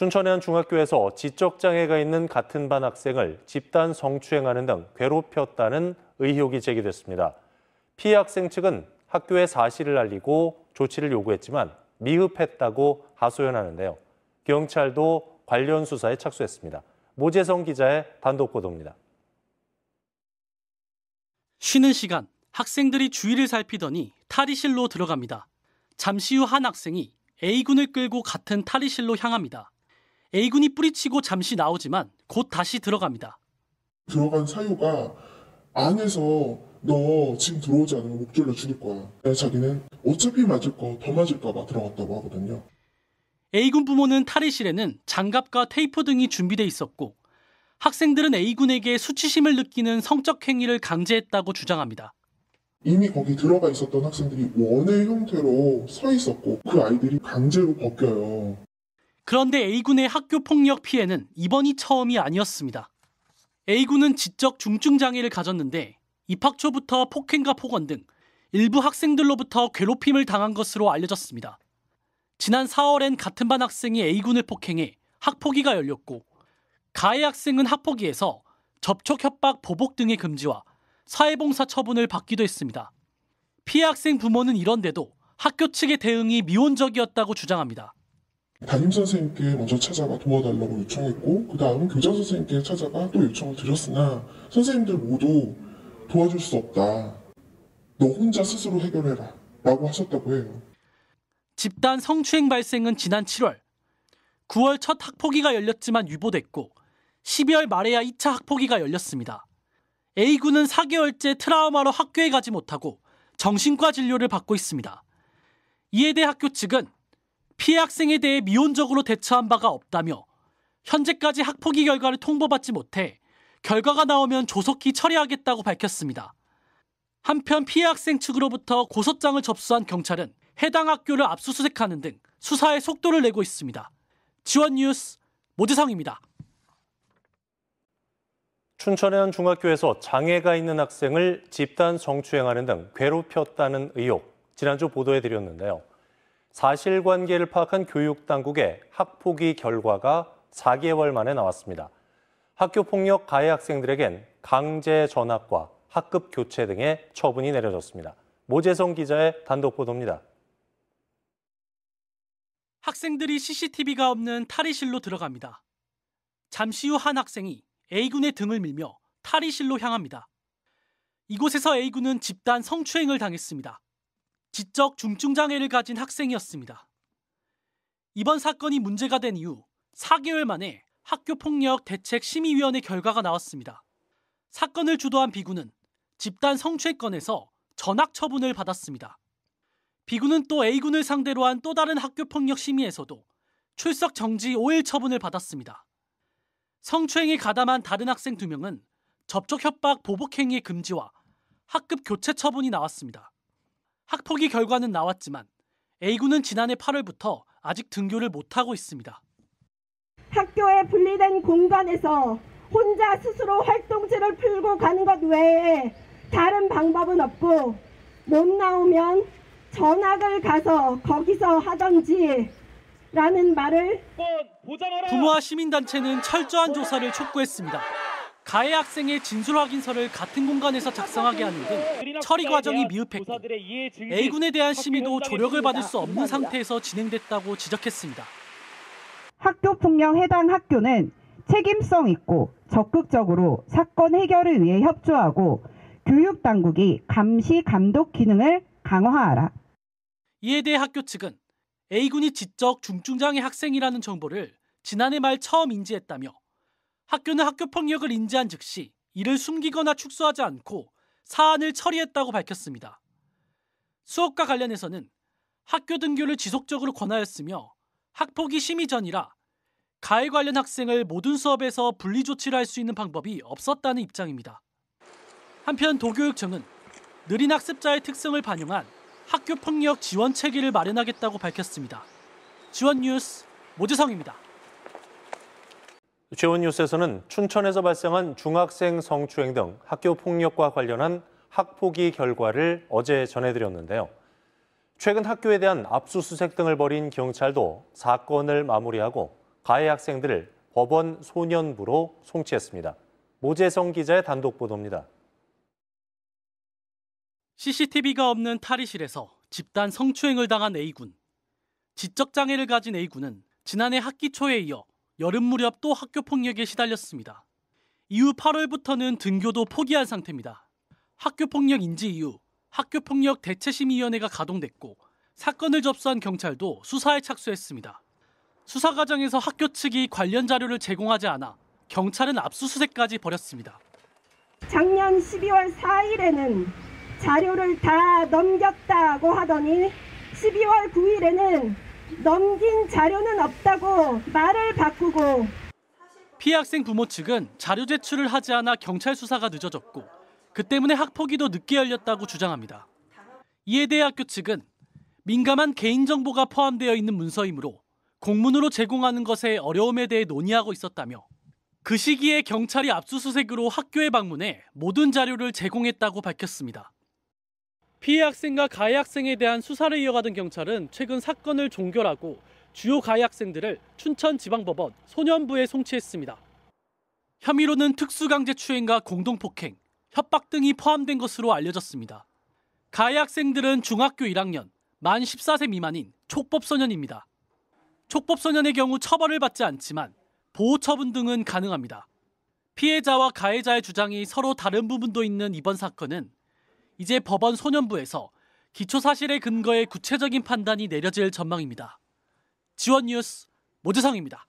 춘천의 한 중학교에서 지적장애가 있는 같은 반 학생을 집단 성추행하는 등 괴롭혔다는 의혹이 제기됐습니다. 피해 학생 측은 학교에 사실을 알리고 조치를 요구했지만 미흡했다고 하소연하는데요. 경찰도 관련 수사에 착수했습니다. 모재성 기자의 단독 보도입니다. 쉬는 시간, 학생들이 주위를 살피더니 탈의실로 들어갑니다. 잠시 후 한 학생이 A군을 끌고 같은 탈의실로 향합니다. A군이 뿌리치고 잠시 나오지만 곧 다시 들어갑니다. 들어간 사유가 안에서 너 지금 들어오지 않으면 목졸라 죽일 거야. 자기는 어차피 맞을 거 더 맞을까 봐 들어갔다고 하거든요. A군 부모는 탈의실에는 장갑과 테이프 등이 준비돼 있었고 학생들은 A군에게 수치심을 느끼는 성적 행위를 강제했다고 주장합니다. 이미 거기 들어가 있었던 학생들이 원의 형태로 서 있었고 그 아이들이 강제로 벗겨요. 그런데 A군의 학교 폭력 피해는 이번이 처음이 아니었습니다. A군은 지적 중증 장애를 가졌는데 입학 초부터 폭행과 폭언 등 일부 학생들로부터 괴롭힘을 당한 것으로 알려졌습니다. 지난 4월엔 같은 반 학생이 A군을 폭행해 학폭위가 열렸고 가해 학생은 학폭위에서 접촉, 협박, 보복 등의 금지와 사회봉사 처분을 받기도 했습니다. 피해 학생 부모는 이런데도 학교 측의 대응이 미온적이었다고 주장합니다. 담임선생님께 먼저 찾아가 도와달라고 요청했고 그 다음 교장선생님께 찾아가 또 요청을 드렸으나 선생님들 모두 도와줄 수 없다. 너 혼자 스스로 해결해라 라고 하셨다고 해요. 집단 성추행 발생은 지난 7월, 9월 첫 학폭위가 열렸지만 유보됐고 12월 말에야 2차 학폭위가 열렸습니다. A군은 4개월째 트라우마로 학교에 가지 못하고 정신과 진료를 받고 있습니다. 이에 대해 학교 측은 피해 학생에 대해 미온적으로 대처한 바가 없다며 현재까지 학폭위 결과를 통보받지 못해 결과가 나오면 조속히 처리하겠다고 밝혔습니다. 한편 피해 학생 측으로부터 고소장을 접수한 경찰은 해당 학교를 압수수색하는 등 수사에 속도를 내고 있습니다. 지원 뉴스 모재성입니다. 춘천의 한 중학교에서 장애가 있는 학생을 집단 성추행하는 등 괴롭혔다는 의혹, 지난주 보도해드렸는데요. 사실관계를 파악한 교육당국의 학폭위 결과가 4개월 만에 나왔습니다. 학교폭력 가해 학생들에겐 강제 전학과 학급 교체 등의 처분이 내려졌습니다. 모재성 기자의 단독 보도입니다. 학생들이 CCTV가 없는 탈의실로 들어갑니다. 잠시 후 한 학생이 A군의 등을 밀며 탈의실로 향합니다. 이곳에서 A군은 집단 성추행을 당했습니다. 지적 중증 장애를 가진 학생이었습니다. 이번 사건이 문제가 된 이후 4개월 만에 학교폭력 대책심의위원회 결과가 나왔습니다. 사건을 주도한 B군은 집단 성추행건에서 전학 처분을 받았습니다. B군은 또 A군을 상대로 한 또 다른 학교폭력 심의에서도 출석 정지 5일 처분을 받았습니다. 성추행에 가담한 다른 학생 2명은 접촉, 협박, 보복 행위의 금지와 학급 교체 처분이 나왔습니다. 학폭위 결과는 나왔지만 A군은 지난해 8월부터 아직 등교를 못하고 있습니다. 학교에 분리된 공간에서 혼자 스스로 활동지를 풀고 가는 것 외에 다른 방법은 없고 못 나오면 전학을 가서 거기서 하던지 라는 말을 부모와 시민단체는 철저한 조사를 촉구했습니다. 가해 학생의 진술 확인서를 같은 공간에서 작성하게 하는 등 처리 과정이 미흡했고 A군에 대한 심의도 조력을 받을 수 없는 상태에서 진행됐다고 지적했습니다. 학교폭력 해당 학교는 책임성 있고 적극적으로 사건 해결을 위해 협조하고 교육당국이 감시 감독 기능을 강화하라. 이에 대해 학교 측은 A군이 지적 중증장애 학생이라는 정보를 지난해 말 처음 인지했다며 학교는 학교폭력을 인지한 즉시 이를 숨기거나 축소하지 않고 사안을 처리했다고 밝혔습니다. 수업과 관련해서는 학교 등교를 지속적으로 권하였으며 학폭위 심의 전이라 가해 관련 학생을 모든 수업에서 분리 조치를 할 수 있는 방법이 없었다는 입장입니다. 한편 도교육청은 느린 학습자의 특성을 반영한 학교폭력 지원 체계를 마련하겠다고 밝혔습니다. 지원 뉴스 모재성입니다. 지원 뉴스에서는 춘천에서 발생한 중학생 성추행 등 학교 폭력과 관련한 학폭위 결과를 어제 전해드렸는데요. 최근 학교에 대한 압수수색 등을 벌인 경찰도 사건을 마무리하고 가해 학생들을 법원 소년부로 송치했습니다. 모재성 기자의 단독 보도입니다. CCTV가 없는 탈의실에서 집단 성추행을 당한 A군. 지적 장애를 가진 A군은 지난해 학기 초에 이어 여름 무렵 또 학교 폭력에 시달렸습니다. 이후 8월부터는 등교도 포기한 상태입니다. 학교 폭력 인지 이후 학교 폭력 대체심의위원회가 가동됐고 사건을 접수한 경찰도 수사에 착수했습니다. 수사 과정에서 학교 측이 관련 자료를 제공하지 않아 경찰은 압수수색까지 벌였습니다. 작년 12월 4일에는 자료를 다 넘겼다고 하더니 12월 9일에는 넘긴 자료는 없다고 말을 바꾸고, 피해 학생 부모 측은 자료 제출을 하지 않아 경찰 수사가 늦어졌고 그 때문에 학폭위도 늦게 열렸다고 주장합니다. 이에 대해 학교 측은 민감한 개인정보가 포함되어 있는 문서이므로 공문으로 제공하는 것에 어려움에 대해 논의하고 있었다며 그 시기에 경찰이 압수수색으로 학교에 방문해 모든 자료를 제공했다고 밝혔습니다. 피해 학생과 가해 학생에 대한 수사를 이어가던 경찰은 최근 사건을 종결하고 주요 가해 학생들을 춘천지방법원 소년부에 송치했습니다. 혐의로는 특수강제추행과 공동폭행, 협박 등이 포함된 것으로 알려졌습니다. 가해 학생들은 중학교 1학년, 만 14세 미만인 촉법소년입니다. 촉법소년의 경우 처벌을 받지 않지만 보호처분 등은 가능합니다. 피해자와 가해자의 주장이 서로 다른 부분도 있는 이번 사건은 이제 법원 소년부에서 기초사실의 근거에 구체적인 판단이 내려질 전망입니다. 지원뉴스 모재성입니다.